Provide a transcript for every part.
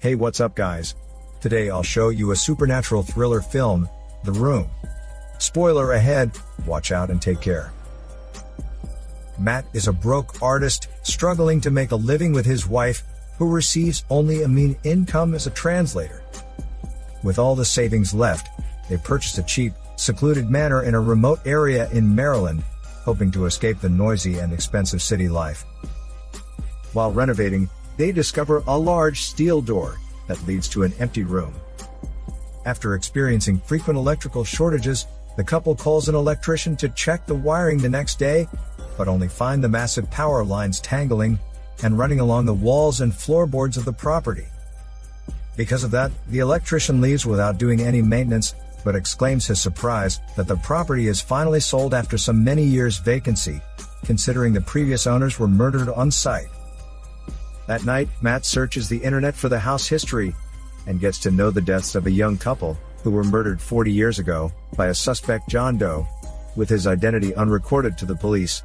Hey, what's up guys? Today I'll show you a supernatural thriller film, The Room. Spoiler ahead, watch out and take care. Matt is a broke artist, struggling to make a living with his wife, who receives only a mean income as a translator. With all the savings left, they purchased a cheap, secluded manor in a remote area in Maryland, hoping to escape the noisy and expensive city life. While renovating, they discover a large steel door that leads to an empty room. After experiencing frequent electrical shortages, the couple calls an electrician to check the wiring the next day, but only find the massive power lines tangling and running along the walls and floorboards of the property. Because of that, the electrician leaves without doing any maintenance, but exclaims his surprise that the property is finally sold after so many years' vacancy, considering the previous owners were murdered on site. That night, Matt searches the internet for the house history and gets to know the deaths of a young couple who were murdered 40 years ago by a suspect John Doe, with his identity unrecorded to the police.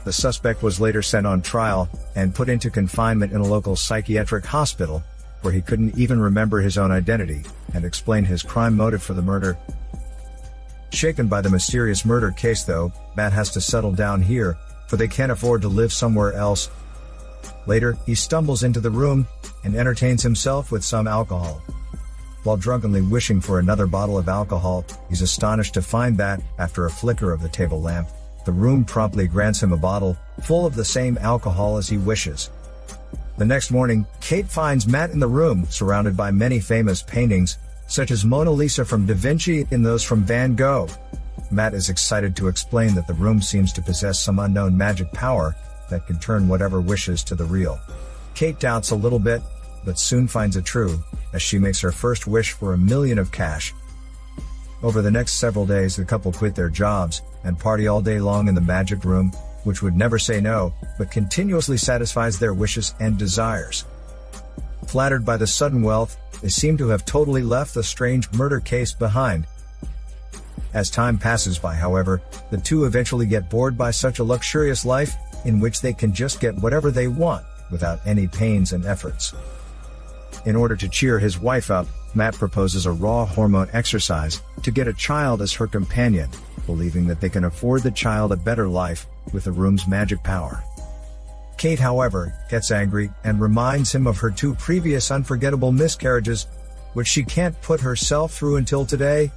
The suspect was later sent on trial and put into confinement in a local psychiatric hospital, where he couldn't even remember his own identity and explain his crime motive for the murder. Shaken by the mysterious murder case though, Matt has to settle down here, for they can't afford to live somewhere else. Later, he stumbles into the room and entertains himself with some alcohol. While drunkenly wishing for another bottle of alcohol, he's astonished to find that, after a flicker of the table lamp, the room promptly grants him a bottle full of the same alcohol as he wishes. The next morning, Kate finds Matt in the room, surrounded by many famous paintings, such as Mona Lisa from Da Vinci and those from Van Gogh. Matt is excited to explain that the room seems to possess some unknown magic power that can turn whatever wishes to the real. Kate doubts a little bit, but soon finds it true, as she makes her first wish for $1 million of cash. Over the next several days, the couple quit their jobs and party all day long in the magic room, which would never say no, but continuously satisfies their wishes and desires. Flattered by the sudden wealth, they seem to have totally left the strange murder case behind. As time passes by, however, the two eventually get bored by such a luxurious life, in which they can just get whatever they want, without any pains and efforts. In order to cheer his wife up, Matt proposes a raw hormone exercise to get a child as her companion, believing that they can afford the child a better life with the room's magic power. Kate, however, gets angry and reminds him of her 2 previous unforgettable miscarriages, which she can't put herself through until today.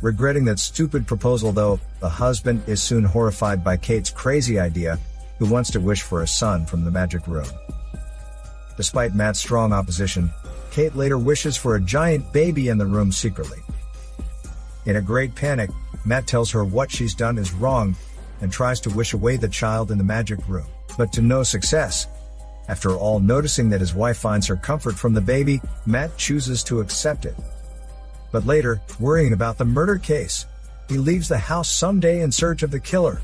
Regretting that stupid proposal though, the husband is soon horrified by Kate's crazy idea, who wants to wish for a son from the magic room. Despite Matt's strong opposition, Kate later wishes for a giant baby in the room secretly. In a great panic, Matt tells her what she's done is wrong, and tries to wish away the child in the magic room, but to no success. After all, noticing that his wife finds her comfort from the baby, Matt chooses to accept it. But later, worrying about the murder case, he leaves the house someday in search of the killer.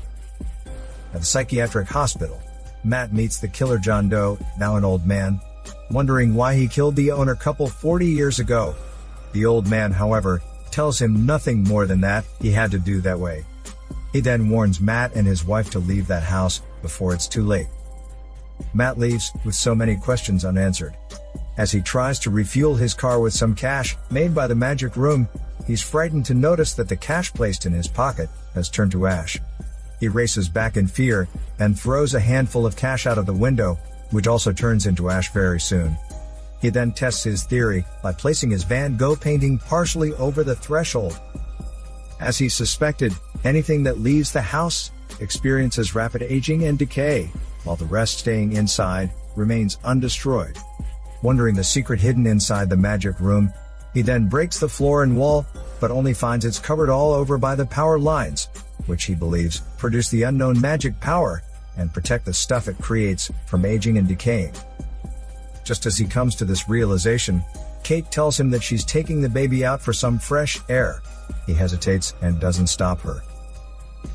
At the psychiatric hospital, Matt meets the killer John Doe, now an old man, wondering why he killed the owner couple 40 years ago. The old man, however, tells him nothing more than that he had to do that way. He then warns Matt and his wife to leave that house before it's too late. Matt leaves with so many questions unanswered. As he tries to refuel his car with some cash made by the magic room, he's frightened to notice that the cash placed in his pocket has turned to ash. He races back in fear and throws a handful of cash out of the window, which also turns into ash very soon. He then tests his theory by placing his Van Gogh painting partially over the threshold. As he suspected, anything that leaves the house experiences rapid aging and decay, while the rest staying inside remains undestroyed. Wondering the secret hidden inside the magic room, he then breaks the floor and wall, but only finds it's covered all over by the power lines, which he believes produce the unknown magic power and protect the stuff it creates from aging and decaying. Just as he comes to this realization, Kate tells him that she's taking the baby out for some fresh air. He hesitates and doesn't stop her.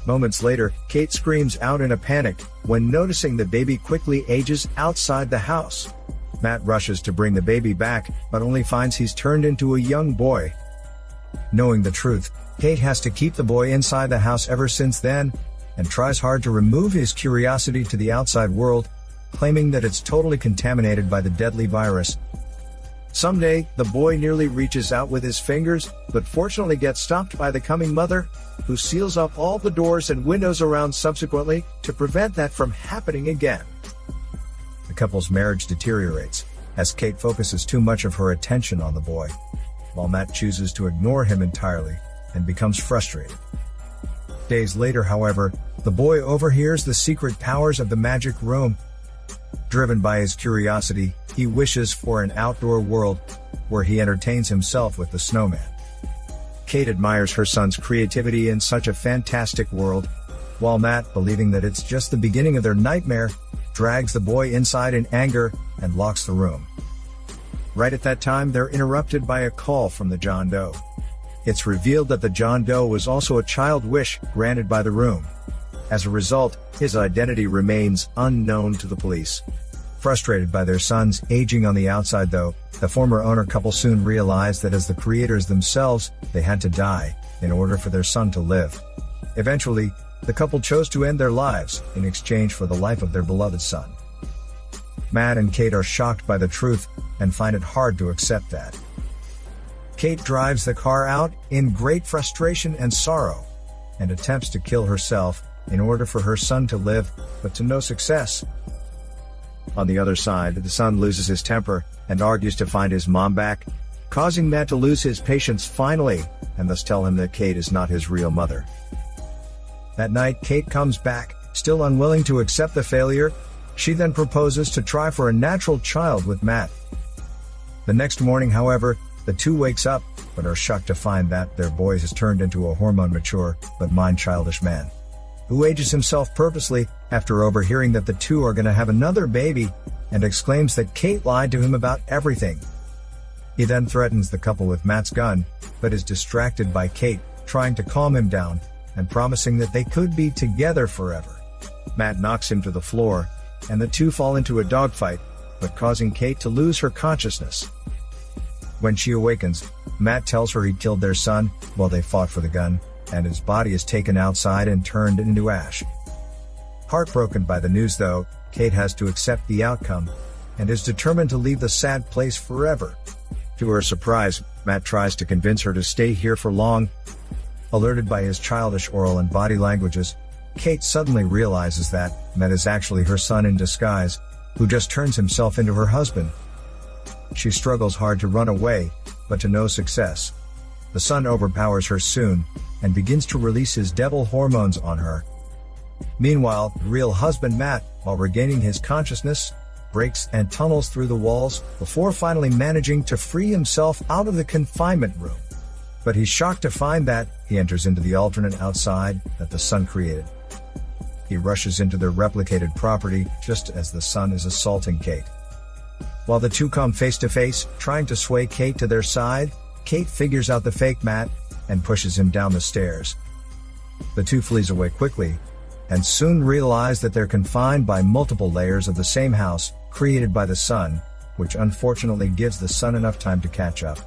Moments later, Kate screams out in a panic when noticing the baby quickly ages outside the house. Matt rushes to bring the baby back, but only finds he's turned into a young boy. Knowing the truth, Kate has to keep the boy inside the house ever since then, and tries hard to remove his curiosity to the outside world, claiming that it's totally contaminated by the deadly virus, Someday, the boy nearly reaches out with his fingers, but fortunately gets stopped by the coming mother, who seals up all the doors and windows around subsequently to prevent that from happening again. The couple's marriage deteriorates, as Kate focuses too much of her attention on the boy, while Matt chooses to ignore him entirely and becomes frustrated. Days later, however, the boy overhears the secret powers of the magic room. Driven by his curiosity, he wishes for an outdoor world where he entertains himself with the snowman. Kate admires her son's creativity in such a fantastic world, while Matt, believing that it's just the beginning of their nightmare, drags the boy inside in anger and locks the room. Right at that time, they're interrupted by a call from the John Doe. It's revealed that the John Doe was also a child wish granted by the room. As a result, his identity remains unknown to the police. Frustrated by their sons aging on the outside though, the former owner couple soon realized that as the creators themselves, they had to die in order for their son to live. Eventually, the couple chose to end their lives in exchange for the life of their beloved son. Matt and Kate are shocked by the truth and find it hard to accept that. Kate drives the car out in great frustration and sorrow, and attempts to kill herself in order for her son to live, but to no success. On the other side, the son loses his temper and argues to find his mom back, causing Matt to lose his patience finally, and thus tell him that Kate is not his real mother. That night, Kate comes back, still unwilling to accept the failure. She then proposes to try for a natural child with Matt. The next morning, however, the two wakes up, but are shocked to find that their boy has turned into a hormone-mature, but mind-childish man, who ages himself purposely after overhearing that the two are going to have another baby, and exclaims that Kate lied to him about everything. He then threatens the couple with Matt's gun, but is distracted by Kate, trying to calm him down, and promising that they could be together forever. Matt knocks him to the floor, and the two fall into a dogfight, but causing Kate to lose her consciousness. When she awakens, Matt tells her he killed their son while they fought for the gun, and his body is taken outside and turned into ash. Heartbroken by the news though, Kate has to accept the outcome, and is determined to leave the sad place forever. To her surprise, Matt tries to convince her to stay here for long. Alerted by his childish oral and body languages, Kate suddenly realizes that Matt is actually her son in disguise, who just turns himself into her husband. She struggles hard to run away, but to no success. The son overpowers her soon, and begins to release his devil hormones on her. Meanwhile, the real husband Matt, while regaining his consciousness, breaks and tunnels through the walls, before finally managing to free himself out of the confinement room. But he's shocked to find that he enters into the alternate outside that the son created. He rushes into their replicated property just as the son is assaulting Kate. While the two come face to face, trying to sway Kate to their side, Kate figures out the fake Matt and pushes him down the stairs. The two flees away quickly, and soon realize that they're confined by multiple layers of the same house created by the son, which unfortunately gives the son enough time to catch up.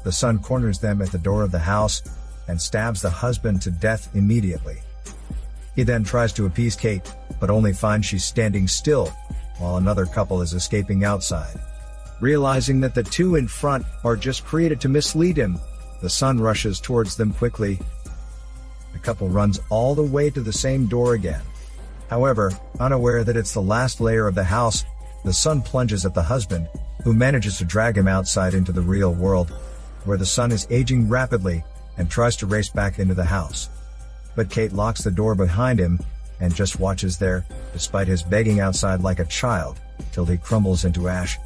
The son corners them at the door of the house and stabs the husband to death immediately. He then tries to appease Kate, but only finds she's standing still, while another couple is escaping outside. Realizing that the two in front are just created to mislead him, the son rushes towards them quickly. The couple runs all the way to the same door again. However, unaware that it's the last layer of the house, the son plunges at the husband, who manages to drag him outside into the real world, where the son is aging rapidly and tries to race back into the house. But Kate locks the door behind him and just watches there, despite his begging outside like a child, till he crumbles into ash.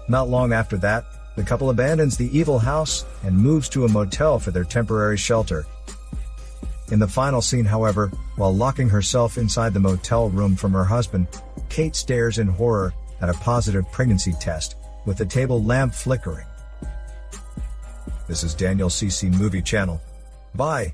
Not long after that, the couple abandons the evil house and moves to a motel for their temporary shelter. In the final scene, however, while locking herself inside the motel room from her husband, Kate stares in horror at a positive pregnancy test, with the table lamp flickering. This is Daniel CC Movie Channel. Bye.